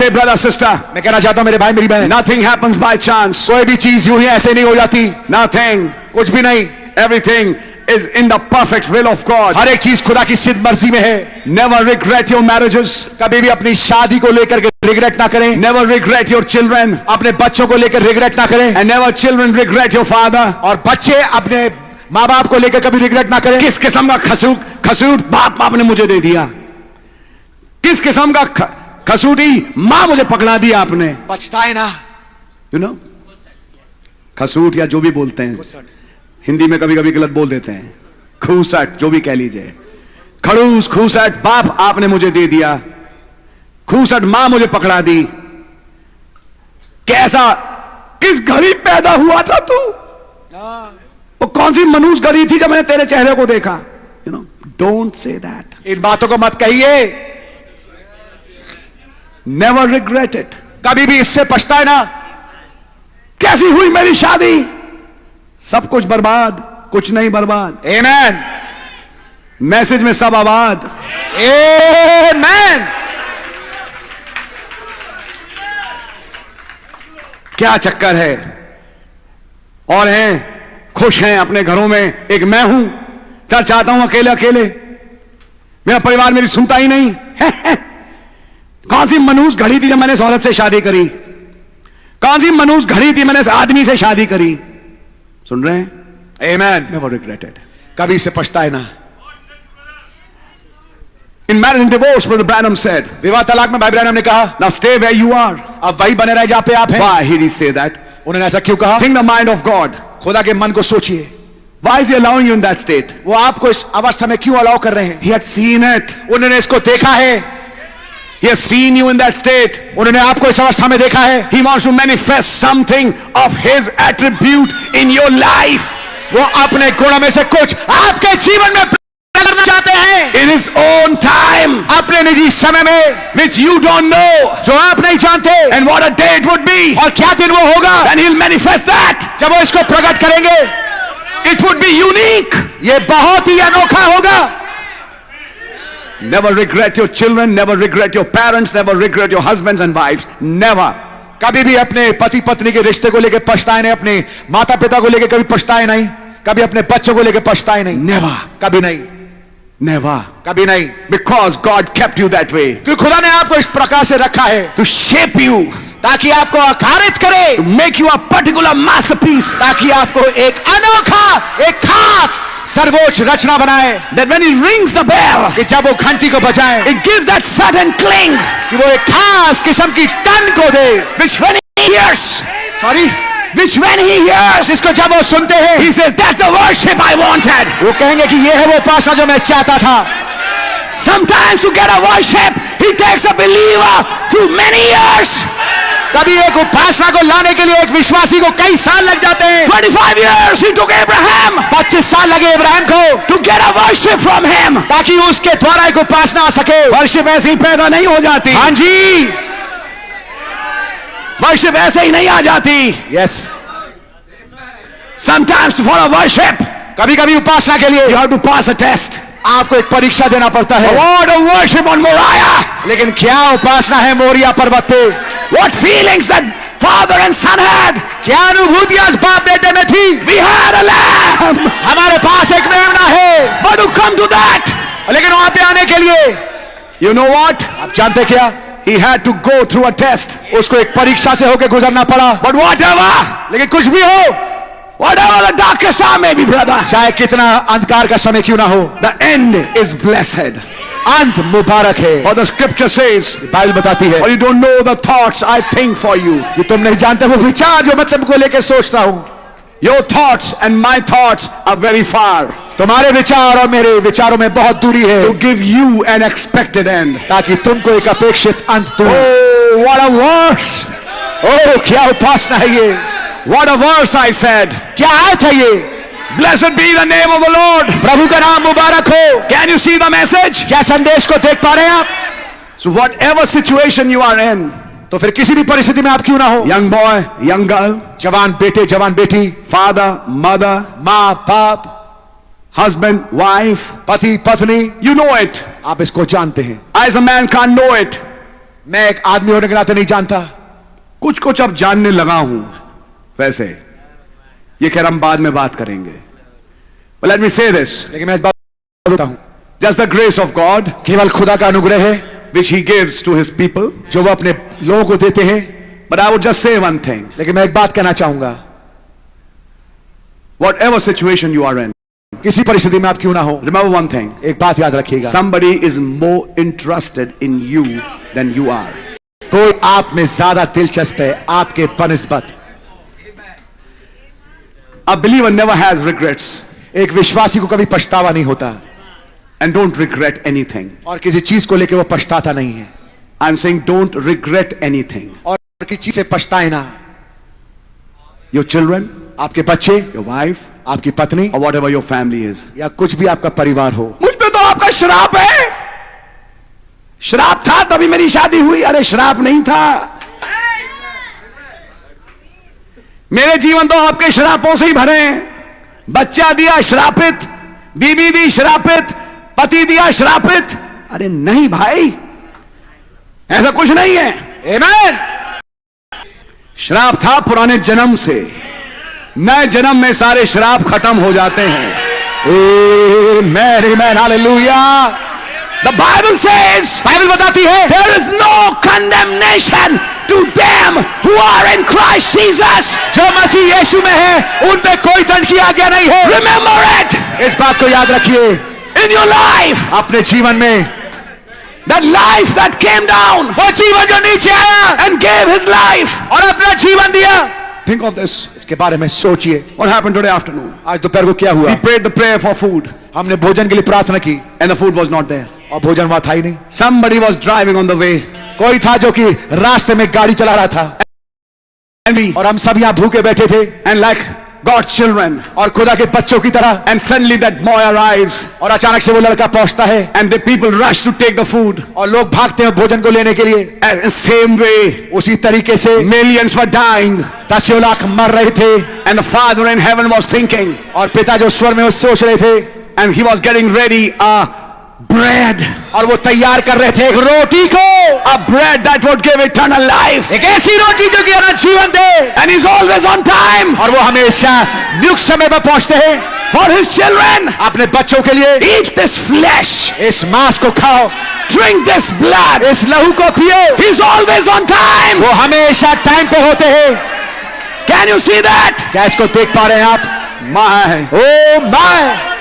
Hey brother, sister, मैं कहना चाहता हूं मेरे भाई मेरी बहन, nothing happens by chance. कोई भी चीज यूं ही ऐसे नहीं हो जाती, Nothing. कुछ भी नहीं। Everything is in the perfect will of God. हर एक चीज खुदा की सिद्ध मर्जी में है। Never regret your marriages. कभी भी अपनी शादी को लेकर के रिग्रेट ना करें, Never regret your children. अपने बच्चों को लेकर रिग्रेट ना करें, And never children regret your father. और बच्चे अपने माँ बाप को लेकर कभी रिग्रेट ना करें। किस किस्म का खसूट बाप आपने मुझे दे दिया, किस किस्म का खसूटी मां मुझे पकड़ा दिया आपने। पछताए ना, यू नो, खसूट या जो भी बोलते हैं, हिंदी में कभी कभी गलत बोल देते हैं, खूसट जो भी कह लीजिए, खड़ूस खूसट बाप आपने मुझे दे दिया, खूसट मां मुझे पकड़ा दी। कैसा, किस घड़ी पैदा हुआ था तू, वो कौन सी मनुष्य घड़ी थी जब मैंने तेरे चेहरे को देखा। You know, don't say that, इन बातों को मत कहिए। नेवर रिग्रेट इट, कभी भी इससे पछताए ना। कैसी हुई मेरी शादी, सब कुछ बर्बाद, कुछ नहीं बर्बाद। आमेन, मैसेज में सब आबाद। आमेन। क्या चक्कर है, और हैं खुश हैं अपने घरों में, एक मैं हूं चर्च आता हूं अकेले अकेले, मेरा परिवार मेरी सुनता ही नहीं। कौन सी मनुष्य घड़ी थी जब मैंने इस औरत से शादी करी, कौन सी मनुष्य घड़ी थी मैंने इस आदमी से शादी करी। सुन रहे हैं? आमेन। नेवर रिग्रेटेड, कभी से पछताए ना। In marriage and divorce, Brother Branham said, विवाह तलाक में भाई ब्रैनम ने कहा, now stay where you are. अब वही बने रहे जहां पे आप हैं। Why did he say that? उन्होंने ऐसा क्यों कहा? Think the mind of God. खुदा के मन को सोचिए, Why is he allowing you in that state? वो आपको इस अवस्था में क्यों अलाउ कर रहे हैं? He had seen it. उन्होंने इसको देखा है, He has seen you in that state. उन्होंने आपको इस अवस्था में देखा है। He wants to manifest something of his attribute in your life. वो अपने गुण में से कुछ आपके जीवन में प्रकट करना चाहते हैं, In his own time, अपने निजी समय में, which you don't know. जो आप नहीं जानते। And what a day it would be. और क्या दिन वो होगा And he'll manifest that. जब वो इसको प्रकट करेंगे। It would be unique. ये बहुत ही अनोखा होगा। Never regret your children, never regret your parents, never regret your husbands and wives. Never. कभी भी अपने पति पत्नी के रिश्ते को लेकर पछताए नहीं, अपने माता पिता को लेकर कभी पछताए नहीं, कभी अपने बच्चों को लेकर पछताए नहीं। Never. कभी नहीं, Never. कभी नहीं। Because God kept you that way. क्योंकि खुदा ने आपको इस प्रकार से रखा है To shape you. ताकि आपको आकारित करे, To make you a particular masterpiece. ताकि आपको एक अनोखा, एक खास सर्वोच्च रचना बनाए। That when he rings the bell, कि जब वो घंटी को बजाए, it gives that certain cling. कि वो एक खास किस्म की टन को दे। Which when he hears, sorry, which when he hears, जिसको जब वो सुनते हैं, he says, that's the worship I wanted. वो कहेंगे कि ये है वो उपासना जो मैं चाहता था। Sometimes to get a worship, he takes a believer through many years. कभी एक उपासना को लाने के लिए एक विश्वासी को कई साल लग जाते हैं। 25 years he took Abraham 25 साल लगे इब्राहिम को, to get a worship from him. ताकि उसके द्वारा एक उपासना आ सके। वर्शिप ऐसे ही पैदा नहीं हो जाती। हाँ जी, वर्शिप ऐसे ही नहीं आ जाती। Yes. Sometimes for a worship, कभी कभी उपासना के लिए you have to pass a test. आपको एक परीक्षा देना पड़ता है। What a worship on Moriah. लेकिन क्या उपासना है मोरिया पर्वत पे? What feelings that father and son had. क्या अनुभूतियां इस बाप बेटे में थी? We had a lamb. हमारे पास एक मेमना है। But to come to that, लेकिन वहां पे आने के लिए, you know what? आप जानते क्या? He had to go through a test. उसको एक परीक्षा से होकर गुजरना पड़ा। But whatever, लेकिन कुछ भी हो, whatever the darkest hour may be, brother, चाहे कितना अंधकार का समय क्यों ना हो, the end is blessed. अंत मुबारक है। For the scripture says, Bible बताती है, or you don't know the thoughts I think for you. कि तुम नहीं जानते वो विचार जो मैं तुमको लेकर सोचता हूं। Your thoughts and my thoughts are very far. तुम्हारे विचार और मेरे विचारों में बहुत दूरी है, To give you an expected end. ताकि तुमको एक अपेक्षित अंत दूं। Oh, what a verse! ओह, क्या उपासना है ये! What a verse, I said. क्या आयत है ये! Blessed be the name of the Lord. प्रभु का नाम मुबारक हो। Can you see the message? क्या संदेश को देख पा रहे हैं आप? So whatever situation you are in, तो फिर किसी भी परिस्थिति में आप क्यों ना हो, young boy, young girl, जवान बेटे जवान बेटी, father, mother, माँ बाप, husband, wife, पति पत्नी, you know it. आप इसको जानते हैं। I as a man can't know it. मैं एक आदमी होने के नाते नहीं जानता, कुछ कुछ अब जानने लगा हूं। वैसे ये खैर हम बाद में बात करेंगे। But let me say this, लेकिन मैं इस बात बताता हूं, just the grace of God केवल खुदा का अनुग्रह है which he gives to his people. जो वो अपने लोगों को देते हैं। But I would just say one thing, लेकिन मैं एक बात कहना चाहूंगा, whatever situation you are in, किसी परिस्थिति में आप क्यों ना हो, remember one thing, एक बात याद रखिएगा, somebody is more interested in you than you are. कोई आप में ज्यादा दिलचस्प है आपके बनिस्बत। A believer never has regrets एक विश्वासी को कभी पछतावा नहीं होता and don't regret anything. और किसी चीज को लेकर वो पछताता नहीं है, I'm saying don't regret anything. और किसी चीज से पछताए ना। Your children, आपके बच्चे, your wife, आपकी पत्नी, or whatever your family is. या कुछ भी आपका परिवार हो। मुझ पे तो आपका श्राप है। श्राप था तभी मेरी शादी हुई। अरे श्राप नहीं था, मेरे जीवन तो आपके श्रापों से ही भरे हैं। बच्चा दिया श्रापित, बीबी दी श्रापित, पति दिया श्रापित। अरे नहीं भाई, ऐसा कुछ नहीं है। आमीन। श्राप था पुराने जन्म से, नए जन्म में सारे श्राप खत्म हो जाते हैं। आमीन, आमीन, hallelujah. The Bible says, Bible बताती है, there is no condemnation to them who are in Christ Jesus. जो मसीह यीशु में है उन पे कोई दंड की आज्ञा नहीं है। Remember it इस बात को याद रखिए in your life. अपने जीवन में। That life that came down वो जीवन जो नीचे आया and gave his life. और अपना जीवन दिया, Think of this. इसके बारे में सोचिए। What happened today afternoon? आज दोपहर को क्या हुआ? We prayed the prayer for food हमने भोजन के लिए प्रार्थना की and the food was not there. और भोजन वहां था ही नहीं। Somebody was driving on the way कोई था जो कि रास्ते में गाड़ी चला रहा था and we और हम सब यहाँ भूखे बैठे थे and like God's children, और खुदा के बच्चों की तरह, and suddenly that boy arrives और अचानक से वो लड़का पहुंचता है and the people rush to take the food. और लोग भागते हैं भोजन को लेने के लिए। And same way, उसी तरीके से millions were dying दसियों लाख मर रहे थे and the Father in heaven was thinking और पिता जो स्वर में वो सोच रहे थे and he was getting ready a bread, और वो तैयार कर रहे थे एक रोटी को, a bread that would give eternal life, एक ऐसी रोटी जो कि अनंत जीवन दे, and he's always on time और वो हमेशा नियुक्त समय पर पहुंचते हैं for his children. अपने बच्चों के लिए। Eat this flesh, इस मांस को खाओ, drink this blood. इस लहू को पियो, He's always on time. वो हमेशा टाइम पे होते हैं। Can you see that? क्या इसको देख पा रहे हैं आप? My, oh my,